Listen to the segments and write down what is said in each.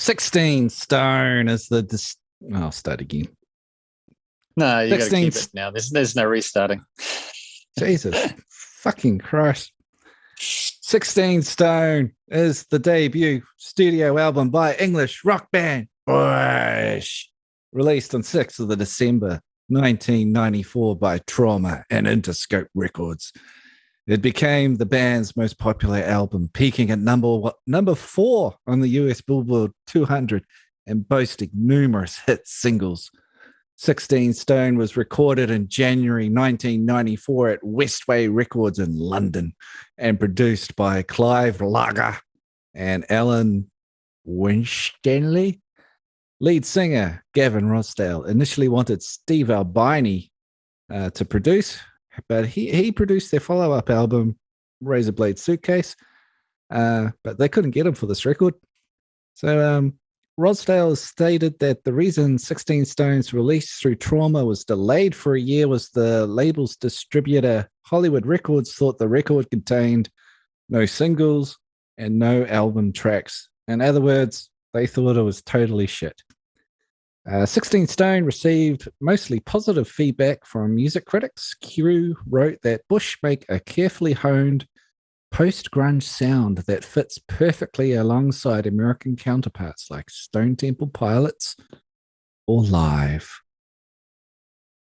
16 stone is the. I'll start again. No, you got to 16 keep it now. There's no restarting. Jesus fucking Christ. 16 Stone is the debut studio album by English rock band Bush, released on 6th of December 1994 by Trauma and Interscope Records. It became the band's most popular album, peaking at number 4 on the US Billboard 200 and boasting numerous hit singles. 16 Stone was recorded in January 1994 at Westway Records in London and produced by Clive Lager and Alan Winstanley. Lead singer Gavin Rossdale initially wanted Steve Albini to produce, but he produced their follow-up album, Razorblade Suitcase, but they couldn't get him for this record. So Rossdale stated that the reason 16 Stone's release through Trauma was delayed for a year was the label's distributor, Hollywood Records, thought the record contained no singles and no album tracks. In other words, they thought it was totally shit. 16 Stone received mostly positive feedback from music critics. Q wrote that Bush make a carefully honed post-grunge sound that fits perfectly alongside American counterparts like Stone Temple Pilots or Live.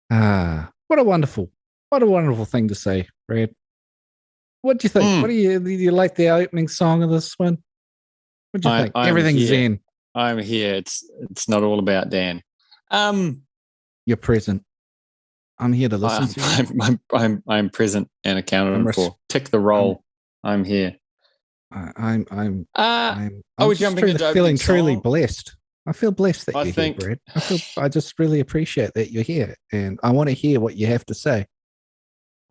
What a wonderful thing to say, Brad. What do you think? Do you like the opening song of this one? What do you think? Everything's Zen. I'm here. It's not all about Dan. You're present. I'm here to listen to you. I'm present and accounted for. Tick the roll. I'm here. I was jumping into feeling truly blessed. I feel blessed that you're here, Brad. I just really appreciate that you're here, and I want to hear what you have to say.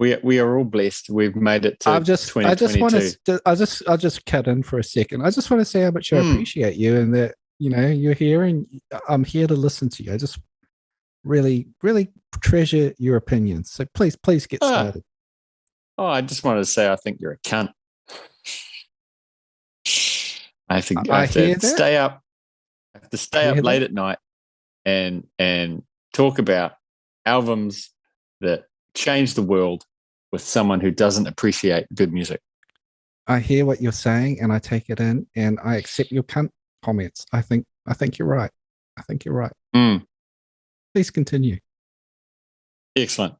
We are all blessed. We've made it to 2022. I'll just cut in for a second. I just want to say how much I appreciate you, and that you're here, and I'm here to listen to you. I just really, really treasure your opinions. So please get started. I just wanted to say I think you're a cunt. I have to stay up late at night and talk about albums that change the world with someone who doesn't appreciate good music. I hear what you're saying and I take it in and I accept your cunt comments. I think you're right. Please continue. Excellent.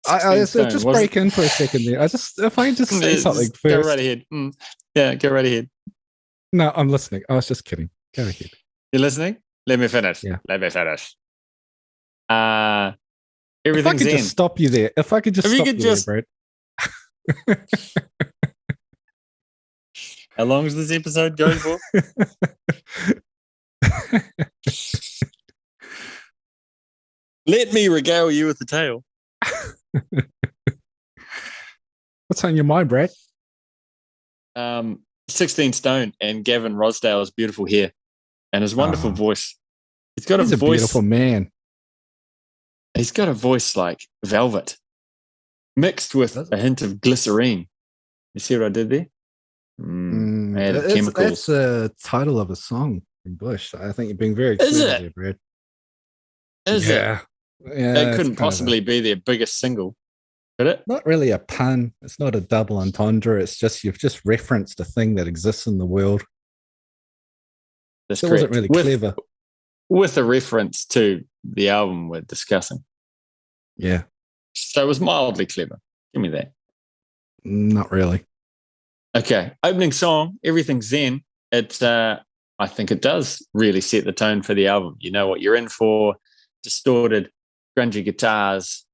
I just break in for a second there. If I can just say something first. Go right ahead. Yeah, go right ahead. No, I'm listening. I was just kidding. Go ahead. You're listening? Let me finish. Yeah. Let me finish. If I could just stop you there. If I could just stop you there, Brad. How long is this episode going for? Let me regale you with the tale. What's on your mind, Brad? 16 Stone and Gavin Rossdale's beautiful hair and his wonderful voice. He's a beautiful man. He's got a voice like velvet mixed with a hint of glycerine. You see what I did there? Chemicals. That's the title of a song from Bush. I think you're being very clear there, Brad. Is it? Yeah, it couldn't possibly be their biggest single, could it? Not really a pun. It's not a double entendre. It's just you've just referenced a thing that exists in the world. That's it wasn't really clever. With a reference to the album we're discussing. Yeah. So it was mildly clever. Give me that. Not really. Okay. Opening song, Everything's Zen. I think it does really set the tone for the album. You know what you're in for. Distorted, grungy guitars.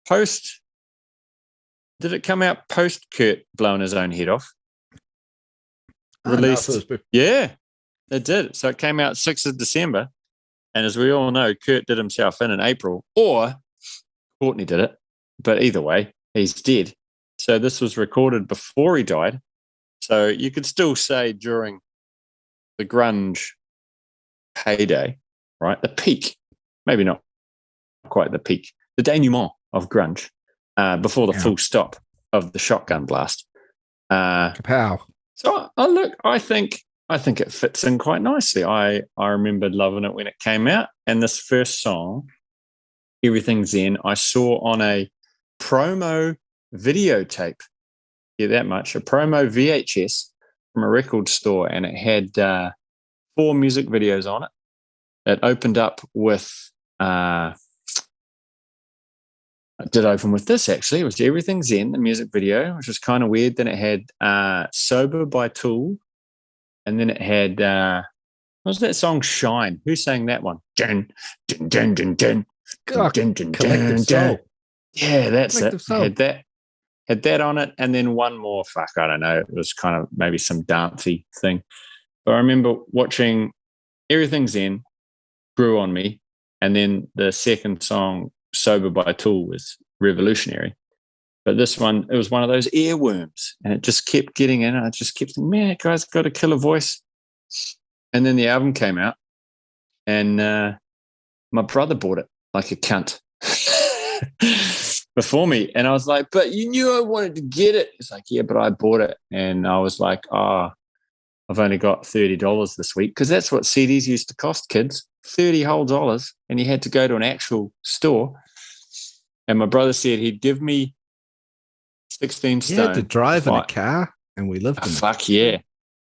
Did it come out post Kurt blowing his own head off? Released. Yeah, it did. So it came out 6th of December. And as we all know, Kurt did himself in April, or Courtney did it. But either way, he's dead. So this was recorded before he died. So you could still say during the grunge heyday, right? The peak, maybe not quite the peak, the denouement of grunge before the full stop of the shotgun blast. Kapow. So I think I think it fits in quite nicely. I remember loving it when it came out. And this first song, Everything's Zen, I saw on a promo videotape. Yeah, that much. A promo VHS from a record store, and it had 4 music videos on it. It opened up with it did open with this, actually. It was Everything's Zen, the music video, which was kind of weird. Then it had Sober by Tool. And then it had, what was that song, Shine? Who sang that one? Dun, dun, dun, dun, dun, God, dun, dun, Collective dun, Soul. dun. Yeah, that's Collective it. Soul. Had that on it. And then one more, I don't know. It was kind of maybe some dancey thing. But I remember watching Everything's Zen, grew on me. And then the second song, Sober by Tool, was revolutionary. But this one, it was one of those earworms, and it just kept getting in. And I just kept thinking, man, that guy's got a killer voice. And then the album came out, and my brother bought it like a cunt before me. And I was like, but you knew I wanted to get it. It's like, yeah, but I bought it. And I was like, I've only got $30 this week, because that's what CDs used to cost, kids, $30 whole, and you had to go to an actual store. And my brother said he'd give me 16 stone. You had to drive in a car, and we lived in it. Fuck yeah.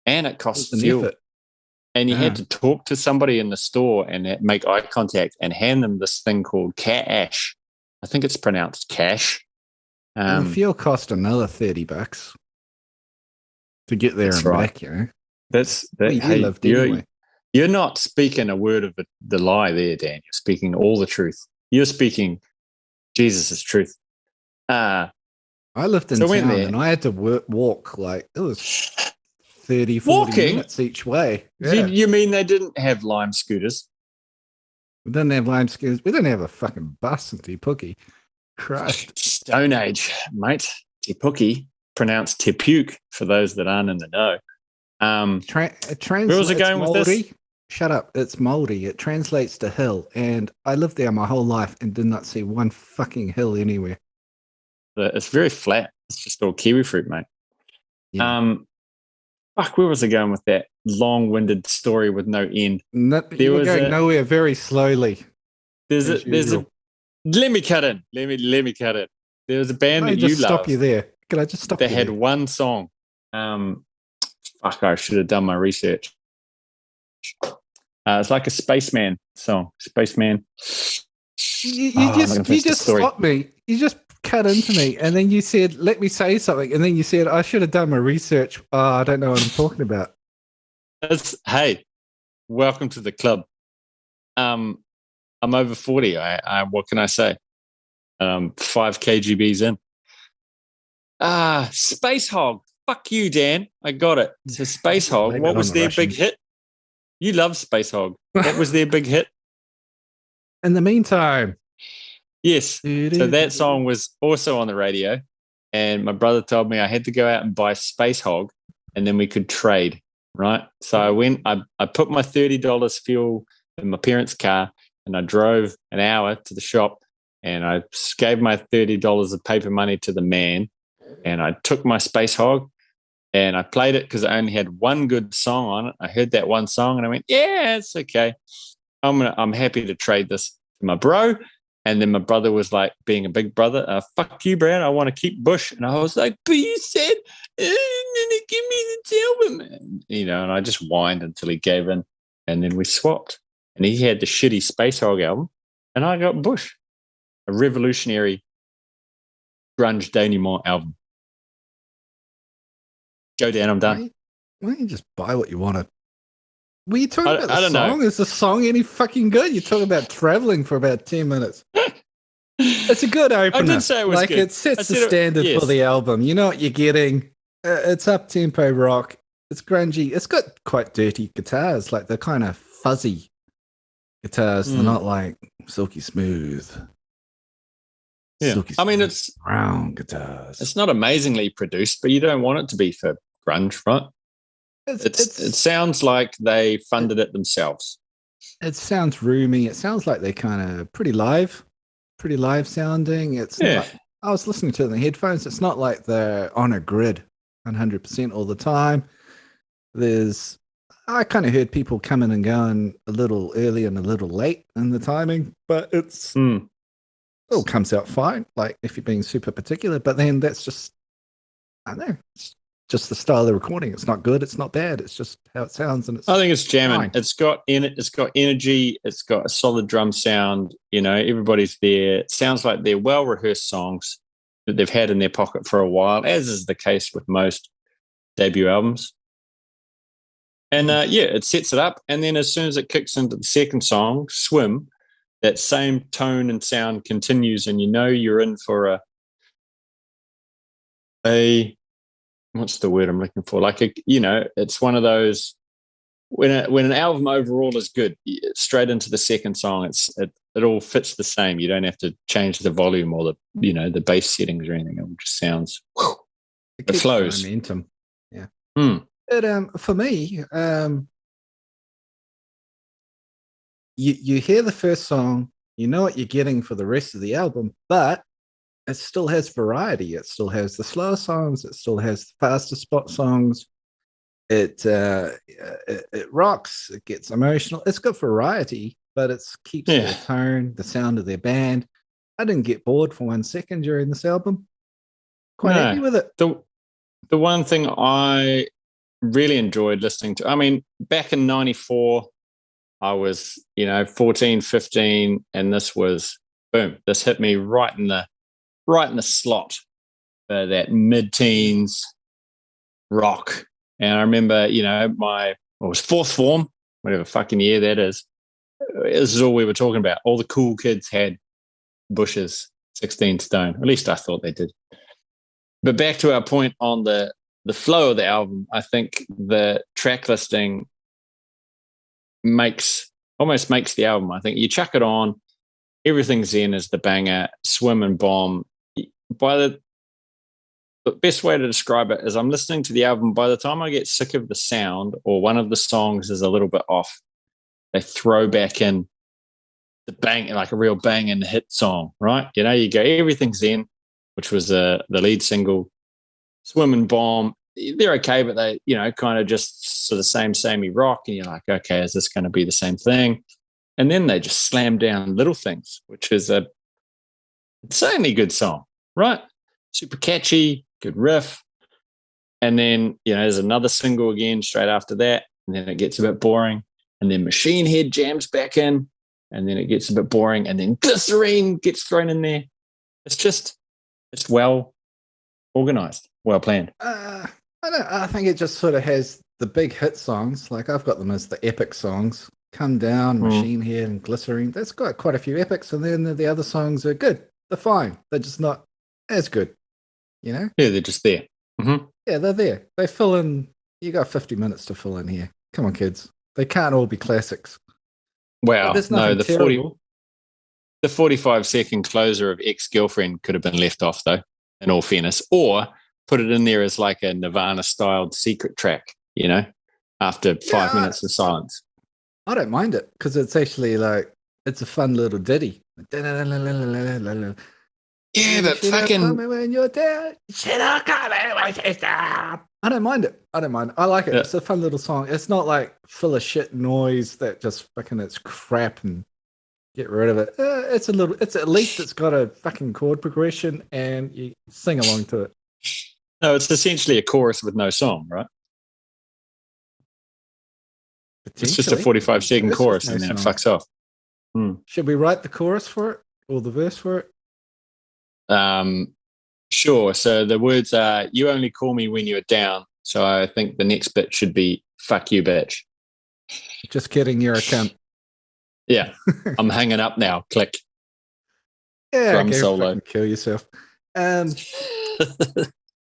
And it cost fuel. Effort. And you had to talk to somebody in the store and make eye contact and hand them this thing called cash. I think it's pronounced cash. And the fuel cost another $30 to get there and back, you know. You're not speaking a word of the lie there, Dan. You're speaking all the truth. You're speaking Jesus' truth. I lived in town, and I had to walk, like, it was 30, 40 minutes each way. Yeah. You mean they didn't have Lime scooters? We didn't have Lime scooters. We didn't have a fucking bus in Te Puke. Christ. Stone Age, mate. Te Puke, pronounced Te Puke for those that aren't in the know. Where was it going with this? Shut up. It's moldy. It translates to hill. And I lived there my whole life and did not see one fucking hill anywhere. It's very flat. It's just all kiwi fruit, mate. Yeah. Where was I going with that long-winded story with no end? You were going nowhere very slowly. Let me cut in. Let me cut in. There was a band that you loved. Stop you there. Could I just stop you there? They had one song. I should have done my research. It's like a Spaceman song. Spaceman. You just stopped me. You just cut into me, and then you said, "Let me say something," and then you said, "I should have done my research." I don't know what I'm talking about. Hey, welcome to the club. I'm over 40. What can I say? 5 kgbs in. Space Hog. Fuck you, Dan. I got it. It's a Space Hog. What was their big hit? You love Space Hog. What was their big hit? In the Meantime. Yes. So that song was also on the radio, and my brother told me I had to go out and buy Space Hog, and then we could trade, right? So I went, I put my $30 fuel in my parents' car, and I drove an hour to the shop, and I gave my $30 of paper money to the man, and I took my Space Hog, and I played it because I only had one good song on it. I heard that one song, and I went, yeah, it's okay. I'm happy to trade this to my bro. And then my brother was like, being a big brother, fuck you, Brad, I want to keep Bush. And I was like, but you said, give me the album. And I just whined until he gave in. And then we swapped. And he had the shitty Space Hog album. And I got Bush, a revolutionary grunge denouement album. Go down, I'm done. Why don't you just buy what you wanted? Were you talking about the song? Is the song any fucking good? You're talking about traveling for about 10 minutes. It's a good opener. I did say it was good. It sets the standard for the album. You know what you're getting. It's up-tempo rock. It's grungy. It's got quite dirty guitars. Like, they're kind of fuzzy guitars. They're not like silky smooth. Yeah. Silky smooth, it's brown guitars. It's not amazingly produced, but you don't want it to be for grunge, right? It sounds like they funded it themselves. It sounds roomy. It sounds like they're kind of pretty live sounding. It's not, I was listening to it in the headphones. It's not like they're on a grid 100% all the time. There's I kind of heard people coming and going a little early and a little late in the timing, but it all comes out fine. Like if you're being super particular, but then that's just, I don't know, it's just the style of the recording. It's not good. It's not bad. It's just how it sounds, and I think it's jamming. fine. It's got energy. It's got a solid drum sound. Everybody's there. It sounds like they're well rehearsed songs that they've had in their pocket for a while, as is the case with most debut albums. And it sets it up. And then as soon as it kicks into the second song, Swim, that same tone and sound continues, and you're in for a what's the word I'm looking for? Like it's one of those when an album overall is good, straight into the second song, it all fits the same. You don't have to change the volume or the bass settings or anything. It just sounds. It flows. Momentum. Yeah. But for me, you hear the first song, you know what you're getting for the rest of the album, but it still has variety. It still has the slower songs. It still has the faster spot songs. It rocks. It gets emotional. It's got variety, but it keeps their tone, the sound of their band. I didn't get bored for 1 second during this album. Quite happy with it. The one thing I really enjoyed listening to, I mean, back in 94, I was, 14, 15, and this was, boom, this hit me right in the slot for that mid-teens rock. And I remember, it was fourth form, whatever fucking year that is. This is all we were talking about. All the cool kids had Bush's 16 Stone. At least I thought they did. But back to our point on the flow of the album, I think the track listing almost makes the album. I think you chuck it on, everything's in as the banger, Swim and Bomb. The best way to describe it is I'm listening to the album. By the time I get sick of the sound or one of the songs is a little bit off, they throw back in the bang, like a real bang and hit song, right? You go, everything's in, which was the lead single. Swim and Bomb, they're okay, but they, kind of just sort of samey rock. And you're like, okay, is this going to be the same thing? And then they just slam down Little Things, which is a insanely good song, right? Super catchy, good riff. And then, there's another single again straight after that. And then it gets a bit boring. And then Machine Head jams back in. And then it gets a bit boring. And then Glycerine gets thrown in there. It's well organized, well planned. I think it just sort of has the big hit songs. Like I've got them as the epic songs. Come Down, Machine Head, and Glycerine. That's got quite a few epics. And then the other songs are good. They're fine. They're just not as good, Yeah, they're just there. Mm-hmm. Yeah, they're there. They fill in. You got 50 minutes to fill in here. Come on, kids. They can't all be classics. Wow. No, the 45-second closer of Ex-Girlfriend could have been left off, though, in all fairness. Or put it in there as like a Nirvana-styled secret track, after 5 minutes of silence. I don't mind it because it's actually like, it's a fun little ditty. Yeah, but fucking... when you're down, I don't mind it. I like it. Yeah. It's a fun little song. It's not like full of shit noise that just fucking it's crap and get rid of it. It's at least it's got a fucking chord progression and you sing along to it. No, it's essentially a chorus with no song, right? It's just a 45-second chorus and then it fucks off. Should we write the chorus for it or the verse for it? Sure. So the words are, you only call me when you're down. So I think the next bit should be, fuck you, bitch. Just kidding, you're a cunt. Yeah. I'm hanging up now. Click. Yeah, drum solo. Kill yourself.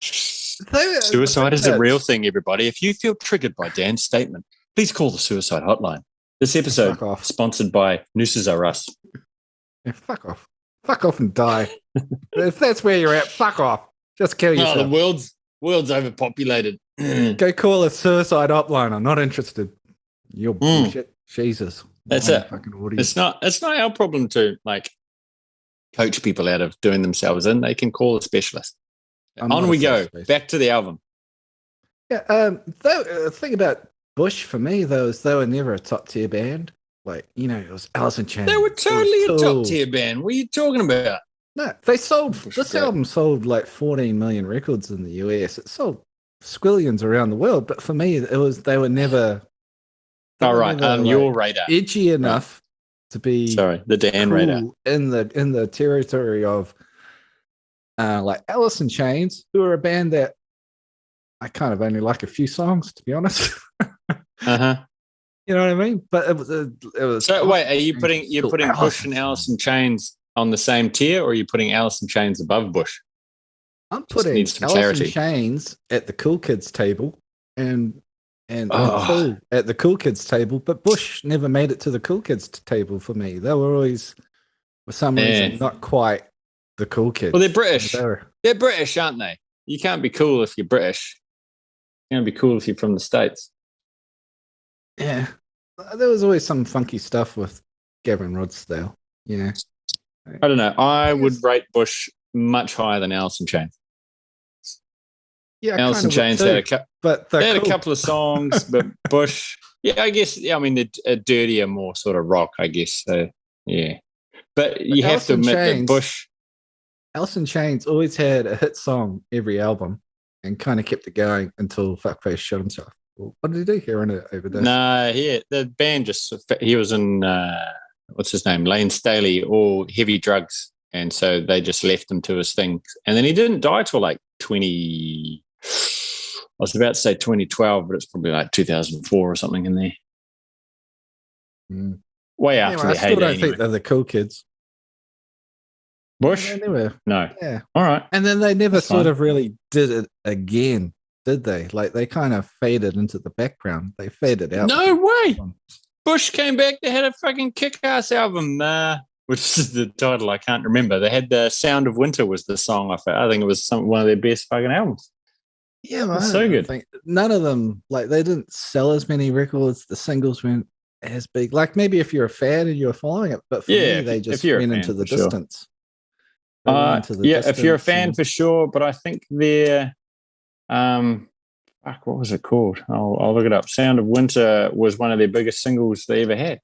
Suicide is a real thing, everybody. If you feel triggered by Dan's statement, please call the suicide hotline. This episode sponsored by Nooses Are Us. Yeah, fuck off. Fuck off and die. If that's where you're at, fuck off. Just kill yourself. No, the world's overpopulated. Go call a suicide hotline. I'm not interested. You're bullshit. Jesus. That's it. It's not our problem to like coach people out of doing themselves in. They can call a specialist. On we go. Back to the album. Yeah. The thing about Bush for me, they were never a top tier band. Like, it was Alice in Chains. They were it was totally a Tool. top tier band. What are you talking about? No, they sold. Bush This great. album sold like 14 million records in the US. It sold squillions around the world, but for me, they were never. All right, your radar. Edgy enough to be the Dan cool radar in the territory of like Alice in Chains, who are a band that I kind of only like a few songs, to be honest. You know what I mean? But it was. So wait, are you putting Bush and Alice in Chains on the same tier, or are you putting Alice in Chains above Bush? I'm putting Alice in Chains at the cool kids table, and Tool at the cool kids table. But Bush never made it to the cool kids table for me. They were always, for some reason, not quite the cool kids. Well, they're British. They're British, aren't they? You can't be cool if you're British. You can't be cool if you're from the States. Yeah, there was always some funky stuff with Gavin Rossdale. I don't know. I would rate Bush much higher than Alice in Chains. Yeah, Alice in Chains had a couple of songs, but Bush, I guess. I mean, they're dirtier, more sort of rock, I guess. So, yeah, but you have to admit that Bush, Alice in Chains always had a hit song every album, and kind of kept it going until Fuckface shot himself. What did he do here on it over there? No, the band he was in what's his name, Lane Staley, all heavy drugs, and so they just left him to his thing. And then he didn't die till like 20. I was about to say 2012, but it's probably like 2004 or something in there. Way after the heyday. I still don't think they're the cool kids. Bush? No. Yeah. All right. And then they never sort of really did it again, did they? Like they kind of faded into the background. They faded out. No way. Bush came back. They had a fucking kick-ass album, which is the title I can't remember. They had the Sound of Winter was the song off it. I think it was one of their best fucking albums. Yeah, man. So good. None of them, like they didn't sell as many records. The singles weren't as big. Like maybe if you're a fan and you're following it, but for me, they just went into the distance. If you're a fan for sure, but I think they're what was it called? I'll look it up. Sound of Winter was one of their biggest singles they ever had.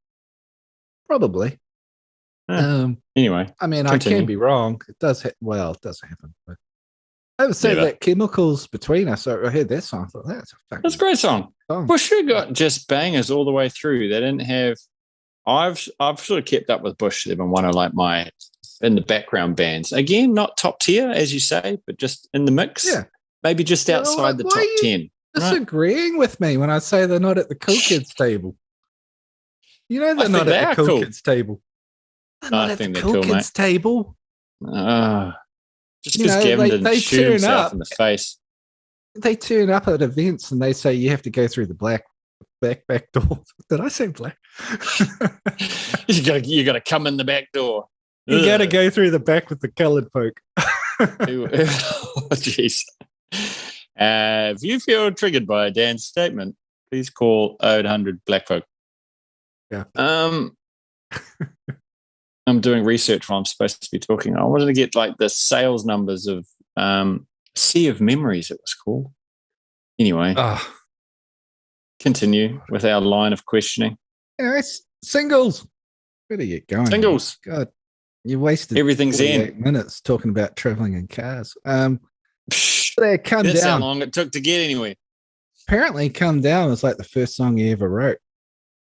Probably. Anyway, I mean, continue. I can be wrong. It does. It does happen. But I would say that Chemicals Between Us. I heard that song. I thought that's a great song. Bush got just bangers all the way through. They didn't have. I've sort of kept up with Bush. They've been one of like my in the background bands. Again, not top tier as you say, but just in the mix. Yeah. Maybe just outside the top 10. Disagreeing with me when I say they're not at the cool kids table. They're not at the cool kids table. They're not at the cool kids table. Just because Gavin didn't shoot himself in the face. They turn up at events and they say you have to go through the back door. Did I say black? you got to come in the back door. You got to go through the back with the coloured folk. Jeez. If you feel triggered by Dan's statement, please call 0800 Black Folk. Yeah. I'm doing research while I'm supposed to be talking. I wanted to get like the sales numbers of Sea of Memories, it was called. Anyway, continue with our line of questioning. Singles. Better get going. Singles. God, you wasted everything's in minutes talking about traveling in cars. They Come That's Down. How long it took to get anywhere. Apparently, Come Down was like the first song he ever wrote.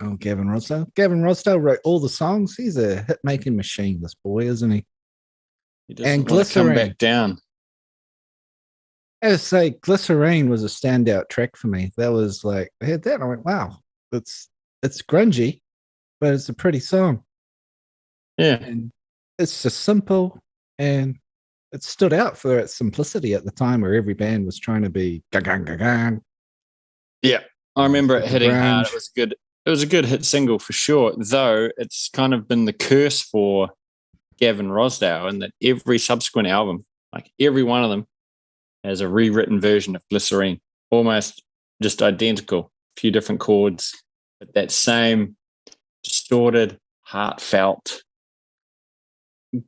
Oh, Gavin Rossdale. Gavin Rossdale wrote all the songs. He's a hit-making machine, this boy, isn't he? He doesn't want to come back down. I would say Glycerine was a standout track for me. That was like, I heard that and I went, wow, it's grungy, but it's a pretty song. Yeah. And it's just simple and it stood out for its simplicity at the time where every band was trying to be gang. Yeah. I remember it hitting hard. It was a good hit single for sure, though it's kind of been the curse for Gavin Rossdale in that every subsequent album, like every one of them, has a rewritten version of Glycerine, almost just identical, a few different chords, but that same distorted, heartfelt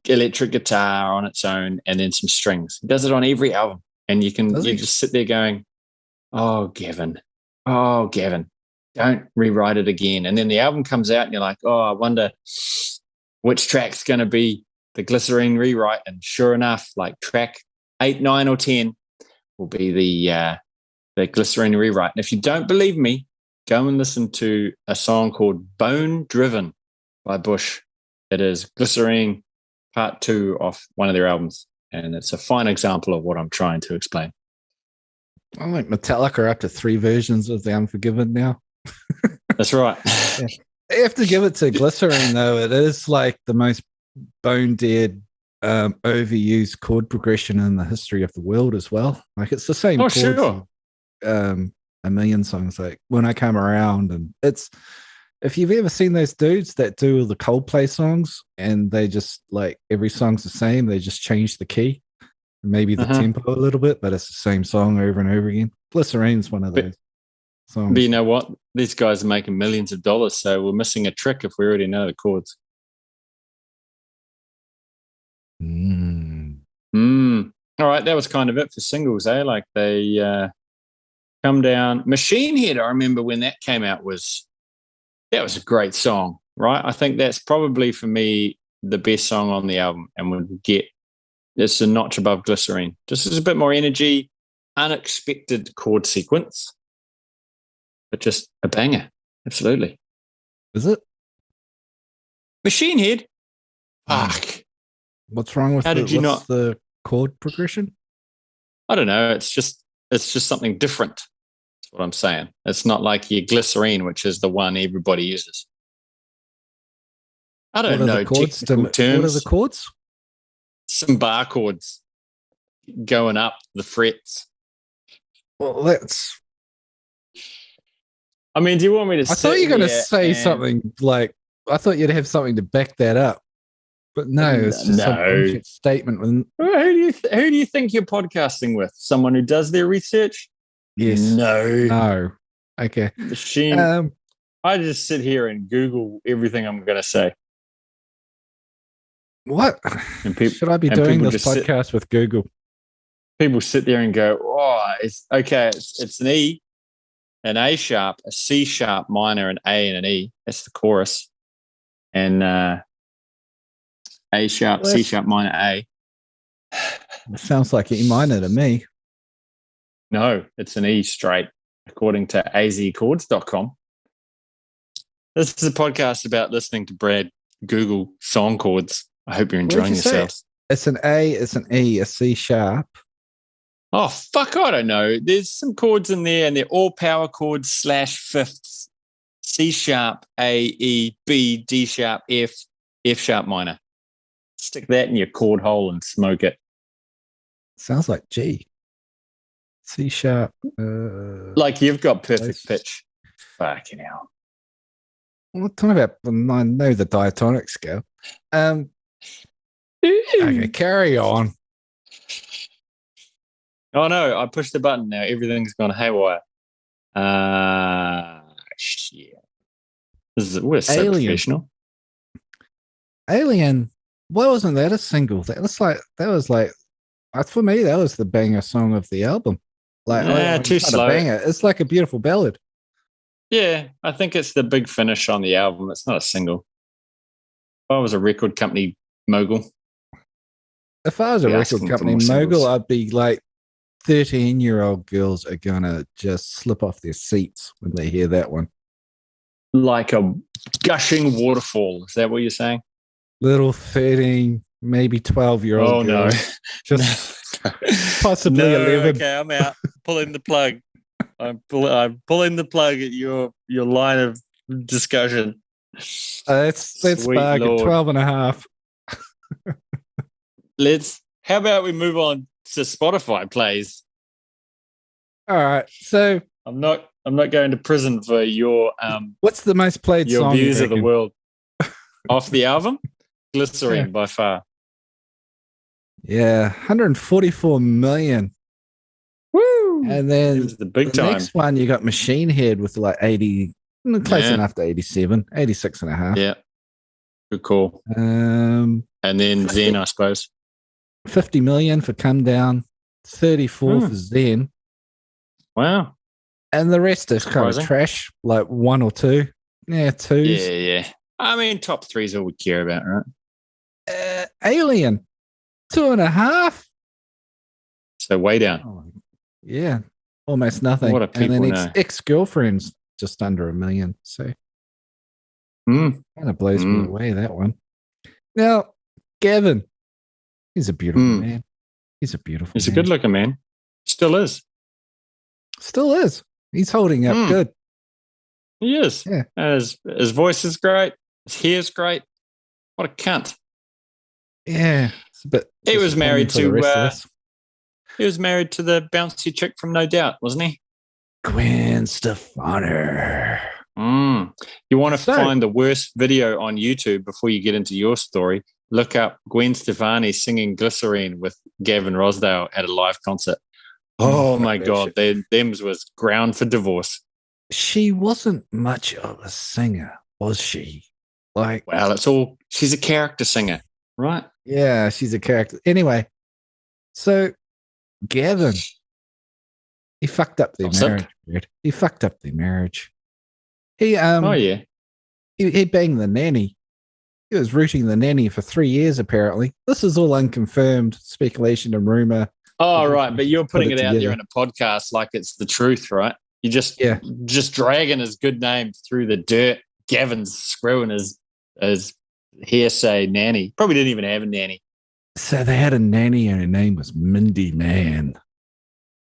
electric guitar on its own and then some strings. He does it on every album. And you just sit there going, oh, Gavin. don't rewrite it again. And then the album comes out and you're like, oh, I wonder which track's going to be the Glycerine rewrite. And sure enough, like track 8, 9, or 10 will be the Glycerine rewrite. And if you don't believe me, go and listen to a song called Bone Driven by Bush. It is Glycerine Part 2 off one of their albums. And it's a fine example of what I'm trying to explain. I like Metallica are up to 3 versions of The Unforgiven now. That's right. Yeah. You have to give it to Glycerine, though. It is like the most bone dead, overused chord progression in the history of the world as well. Like it's the same chords, sure. A million songs. Like When I Come Around, and it's if you've ever seen those dudes that do the Coldplay songs and they just like every song's the same, they just change the key, maybe the tempo a little bit, but it's the same song over and over again. Glycerine's one of those songs. But you know what? These guys are making millions of dollars, so we're missing a trick if we already know the chords. All right, that was kind of it for singles, eh? Like they come down. Machine Head, I remember when that came out that was a great song, right? I think that's probably for me the best song on the album, and it's a notch above Glycerine. Just as a bit more energy, unexpected chord sequence, but just a banger. Absolutely. Is it? Machine Head? Fuck. What's wrong with the chord progression? I don't know. It's just something different. That's what I'm saying. It's not like your Glycerine, which is the one everybody uses. I don't know technical terms. What are the chords? Some bar chords going up the frets. Well, let's. I mean, do you want me to? I thought you were going to say something like. I thought you'd have something to back that up, but no, it's just some bullshit statement. Who do you think you're podcasting with? Someone who does their research? Yes. No. Okay. Machine. I just sit here and Google everything I'm going to say. What? Should I be doing this podcast with Google? People sit there and go, "Oh, it's okay. It's an E, an A sharp, a C sharp minor, an A, and an E. That's the chorus, and A sharp, C sharp minor, A." It sounds like E minor to me. No, it's an E straight, according to azchords.com. This is a podcast about listening to Brad Google song chords. I hope you're enjoying yourselves. It's an A, it's an E, a C sharp. Oh, fuck, I don't know. There's some chords in there, and they're all power chords / fifths. C sharp, A, E, B, D sharp, F, F sharp minor. Stick that in your chord hole and smoke it. Sounds like G. C sharp. Like you've got perfect pitch. Fucking hell. Well, talking about, I know the diatonic scale. Okay, carry on. Oh no, I pushed the button now. Everything's gone haywire. Shit. We're so professional. Alien. Why wasn't that a single? That was like for me, that was the banger song of the album. Like, too slow. Banger. It's like a beautiful ballad. Yeah, I think it's the big finish on the album. It's not a single. If I was a record company mogul. If I was a record company mogul, I'd be like, 13-year-old girls are going to just slip off their seats when they hear that one. Like a gushing waterfall. Is that what you're saying? Little 13, maybe 12-year-old girls. No. Just possibly 11. Okay, I'm out. Pulling the plug. I'm pulling the plug at your line of discussion. Let's spark at 12 and a half. How about we move on to Spotify plays? All right. So I'm not going to prison for your what's the most played your song views of the world off the album? Glycerine by far. Yeah, 144 million. Woo! And then it was the big time. Next one, you got Machine Head with like 80, close enough to 87, 86 and a half. Yeah. Good call. And then 50, Zen, I suppose. 50 million for Come Down. 34 for Zen. Wow. And the rest is kind of Surprising. trash, like one or two. Yeah, twos. Yeah. I mean, top three is all we care about, right? Alien, 2.5. So way down. Oh, yeah, almost nothing. What do And then people know? ex-girlfriend's just under 1 million. So Mm. kind of blows me away, that one. Now, Gavin, he's a beautiful man. He's a beautiful He's man. a good looking man. Still is. Still is. He's holding up good. He is. Yeah. His voice is great. His hair's great. What a cunt. Yeah. It's a bit He was married disappointing for the rest of us. He was married to the bouncy chick from No Doubt, wasn't he? Gwen Stefani. You want to find the worst video on YouTube before you get into your story? Look up Gwen Stefani singing Glycerine with Gavin Rossdale at a live concert. Oh my God. Them's was ground for divorce. She wasn't much of a singer, was she? Like, well, she's a character singer, right? Yeah, she's a character. Anyway, so Gavin, he fucked up their marriage. Dude. He fucked up their marriage. He he banged the nanny. He was rooting the nanny for 3 years, apparently. This is all unconfirmed speculation and rumor. Oh, right. But you're putting it out there in a podcast like it's the truth, right? You're just dragging his good name through the dirt. Gavin's screwing his hearsay nanny. Probably didn't even have a nanny. So they had a nanny and her name was Mindy Mann.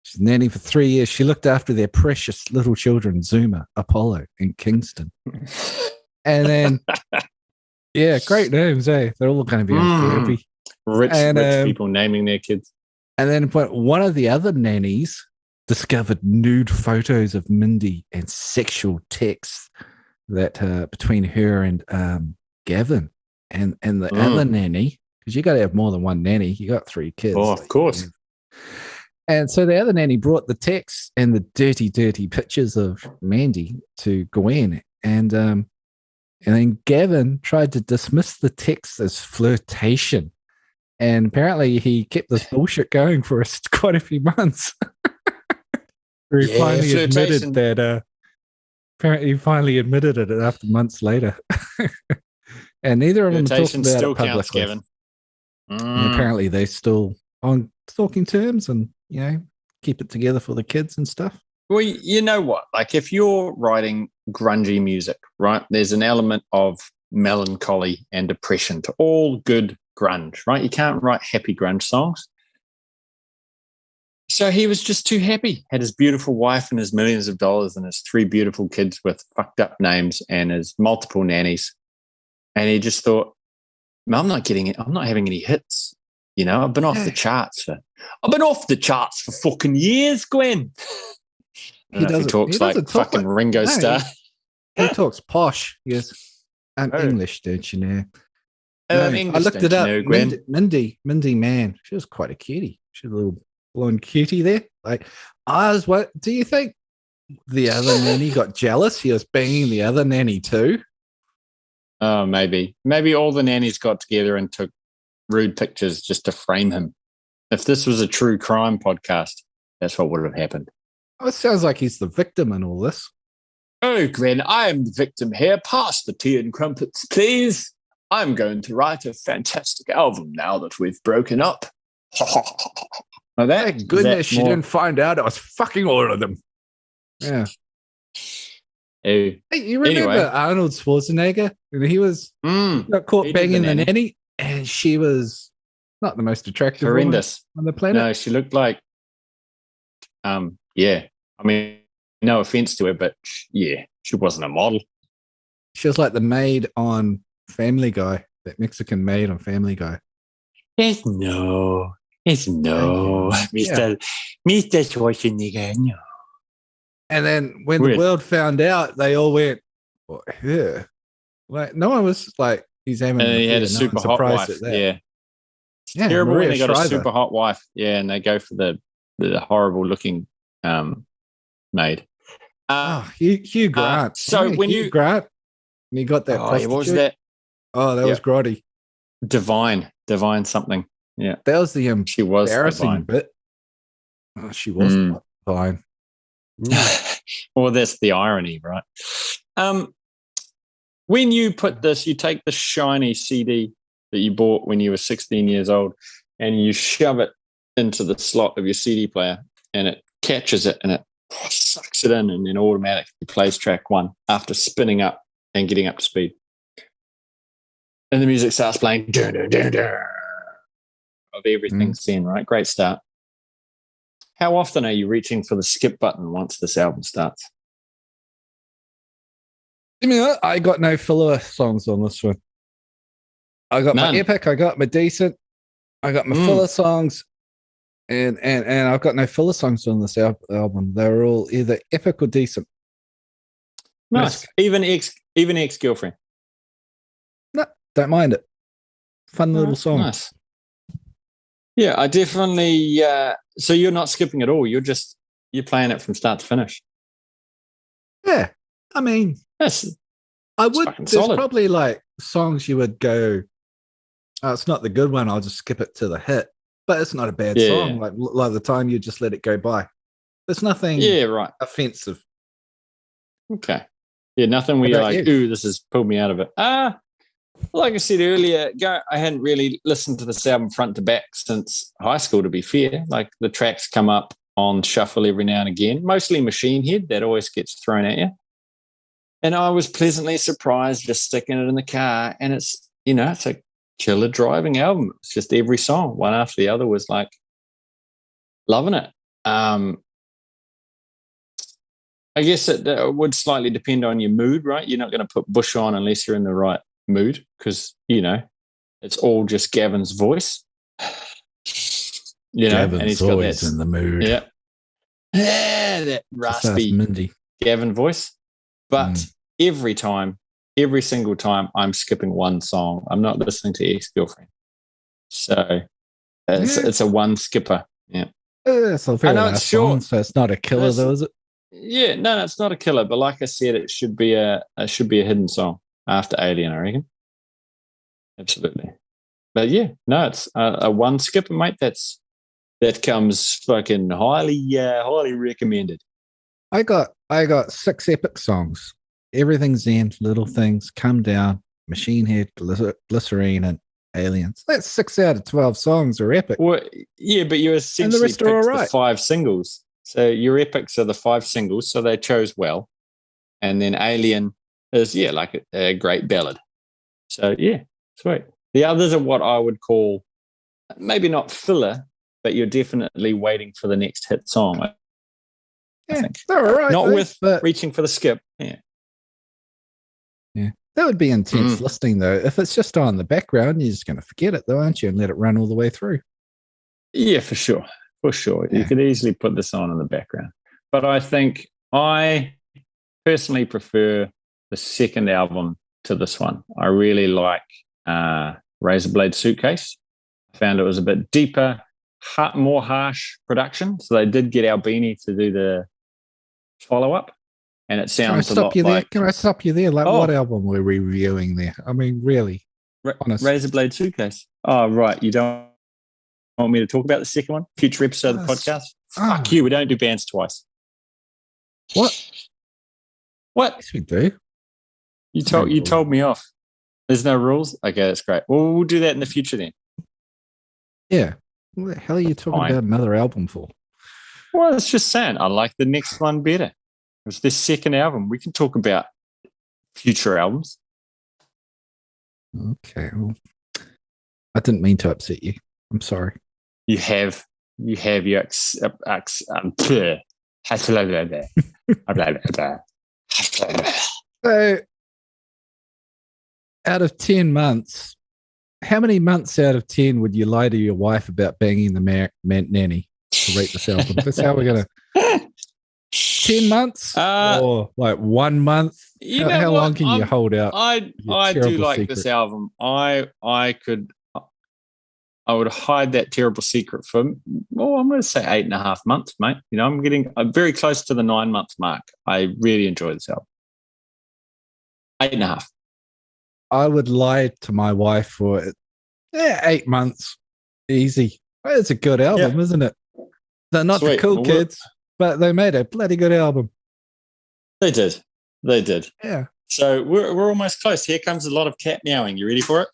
She's nanny for 3 years. She looked after their precious little children, Zuma, Apollo, and Kingston. And then, yeah, great names, eh? They're all going to be on therapy. Rich people naming their kids. And then one of the other nannies discovered nude photos of Mindy and sexual texts that between her and Gavin. And the other nanny, because you got to have more than one nanny. You got 3 kids. Oh, of course. And so the other nanny brought the texts and the dirty, dirty pictures of Mandy to Gwen. And then Gavin tried to dismiss the texts as flirtation. And apparently he kept this bullshit going for quite a few months. He finally admitted that. Apparently, he finally admitted it after months later. And neither of them talked about still it publicly. Counts, Gavin. And apparently, they're still on talking terms, and keep it together for the kids and stuff. Well, you know what? Like, if you're writing grungy music, right? There's an element of melancholy and depression to all good grunge, right? You can't write happy grunge songs. So he was just too happy. Had his beautiful wife and his millions of dollars and his 3 beautiful kids with fucked up names and his multiple nannies. And he just thought, I'm not having any hits. I've been off the charts for fucking years, Gwen. He talks like fucking Ringo Starr. He talks posh. Yes. I'm English, don't you know? English, I looked it up. Mindy Mann. She was quite a cutie. She was a little blonde cutie there. Like, what do you think? The other nanny got jealous. He was banging the other nanny too. Oh, maybe all the nannies got together and took rude pictures just to frame him. If this was a true crime podcast, that's what would have happened. Oh, it sounds like he's the victim in all this. Oh, Gwen, I am the victim here. Pass the tea and crumpets, please. I'm going to write a fantastic album now that we've broken up. Thank goodness she didn't find out I was fucking all of them. Yeah. Hey, you remember Arnold Schwarzenegger? He got caught banging the nanny, and she was not the most attractive horrendous woman on the planet. No, she looked like, yeah. I mean, no offense to her, but she wasn't a model. She was like the maid on Family Guy, that Mexican maid on Family Guy. It's no, Mr. Schwarzenegger, no. And then when the world found out, they all went, well, yeah. Like, no one was like, he's having he had a super hot wife. Yeah. It's terrible Maria when they got a super hot wife. Yeah, and they go for the horrible looking maid. Hugh Grant. Hugh Grant, and you got that prostitute. What was that? Oh, that was grotty. Divine something. Yeah. That was the she was embarrassing bit. Oh, she was not divine. Well, that's the irony, right? When you put this, you take the shiny CD that you bought when you were 16 years old and you shove it into the slot of your CD player and it catches it and it sucks it in and then automatically plays track one after spinning up and getting up to speed. And the music starts playing dun, dun, dun, dun, of everything's in, right? Great start. How often are you reaching for the skip button once this album starts? I mean, I got no filler songs on this one. I got None. my epic, I got my decent, I got my filler songs, and I've got no filler songs on this album. They're all either epic or decent. Nice. Even ex-girlfriend. No, don't mind it. Fun little song. Nice. Yeah, I definitely. So you're not skipping at all. You're playing it from start to finish. Yeah, I mean, I would. There's solid. Probably like songs you would go, oh, it's not the good one. I'll just skip it to the hit, but it's not a bad song. Yeah. Like the time you just let it go by. There's nothing. Right. Offensive. Okay. Yeah, nothing where you're like, ooh, this has pulled me out of it. Like I said earlier, I hadn't really listened to this album front to back since high school, to be fair. Like the tracks come up on shuffle every now and again, mostly Machine Head, that always gets thrown at you. And I was pleasantly surprised just sticking it in the car. And it's a killer driving album. It's just every song, one after the other, was like loving it. I guess it would slightly depend on your mood, right? You're not going to put Bush on unless you're in the right mood because, it's all just Gavin's voice. Gavin's and he's always got that, in the mood. Yeah. That raspy Gavin voice. But every single time, I'm skipping one song. I'm not listening to Ex-Girlfriend. So it's a one skipper. Yeah. It's a very nice song, so it's not a killer, though, is it? Yeah, no, it's not a killer. But like I said, it should be a hidden song after Alien, I reckon. Absolutely. But yeah, no, it's a one skipper, mate. That comes fucking highly recommended. I got 6 epic songs. Everything's in, Little Things, Come Down, Machine Head, Glycerine, and Aliens. That's 6 out of 12 songs are epic. Well, yeah, but you essentially picked the 5 singles. So your epics are the 5 singles, so they chose well. And then Alien is, like a great ballad. So, yeah, sweet. The others are what I would call maybe not filler, but you're definitely waiting for the next hit song. I think. They're all right. Not reaching for the skip. Yeah. Yeah. That would be intense listening, though. If it's just on the background, you're just going to forget it, though, aren't you? And let it run all the way through. Yeah, for sure. For sure. Yeah. You could easily put this on in the background. But I think I personally prefer the second album to this one. I really like Razorblade Suitcase. I found it was a bit deeper, more harsh production. So they did get Albini to do the follow-up. And it sounds a lot like... Can I stop you there? Like, what album were we reviewing there? I mean, really? Razorblade Suitcase. Oh, right. You don't want me to talk about the second one? Future episode of the podcast? Fuck you. We don't do bands twice. What? Yes, we do. You told me off. There's no rules? Okay, that's great. Well, we'll do that in the future then. Yeah. What the hell are you talking about another album for? Well, it's just saying I like the next one better. It was this second album. We can talk about future albums. Okay. Well, I didn't mean to upset you. I'm sorry. You have your So, out of 10 months, how many months out of 10 would you lie to your wife about banging the nanny to rate this album? That's how we're going to... 10 months or like 1 month? How long can you hold out? I do like this album. I would hide that terrible secret for, I'm going to say 8.5 months, mate. I'm getting very close to the 9-month mark. I really enjoy this album. 8.5. I would lie to my wife for 8 months. Easy. It's a good album, isn't it? They're not the cool kids, but they made a bloody good album. They did. They did. Yeah. So we're almost close. Here comes a lot of cat meowing. You ready for it?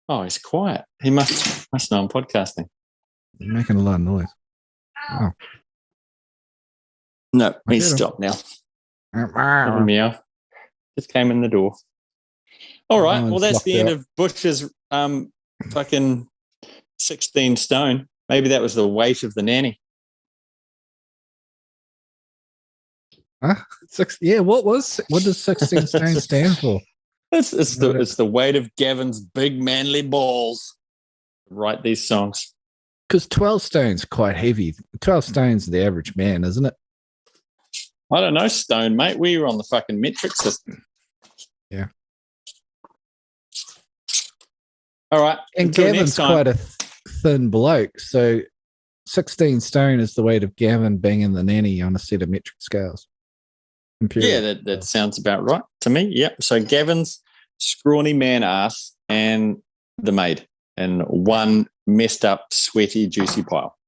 Oh, he's quiet. He must know I'm podcasting. You're making a lot of noise. Oh. No, he's stopped now. Meow. Just came in the door. All right. Well, that's the end of Bush's fucking 16 stone. Maybe that was the weight of the nanny. Huh? What does 16 stone stand for? It's the weight of Gavin's big manly balls. Write these songs. Because 12 stone's quite heavy. 12 stone's the average man, isn't it? I don't know, Stone, mate. We were on the fucking metric system. Yeah. All right. And Gavin's quite a thin bloke, so 16 stone is the weight of Gavin banging the nanny on a set of metric scales. Yeah, that sounds about right to me. Yep. So Gavin's scrawny man ass and the maid in one messed up, sweaty, juicy pile.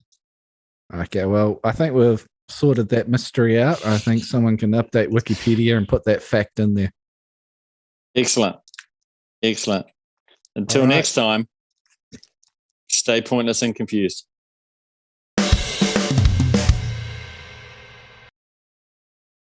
Okay, well, I think we've sorted that mystery out. I think someone can update Wikipedia and put that fact in there. Excellent. Until next time, stay pointless and confused.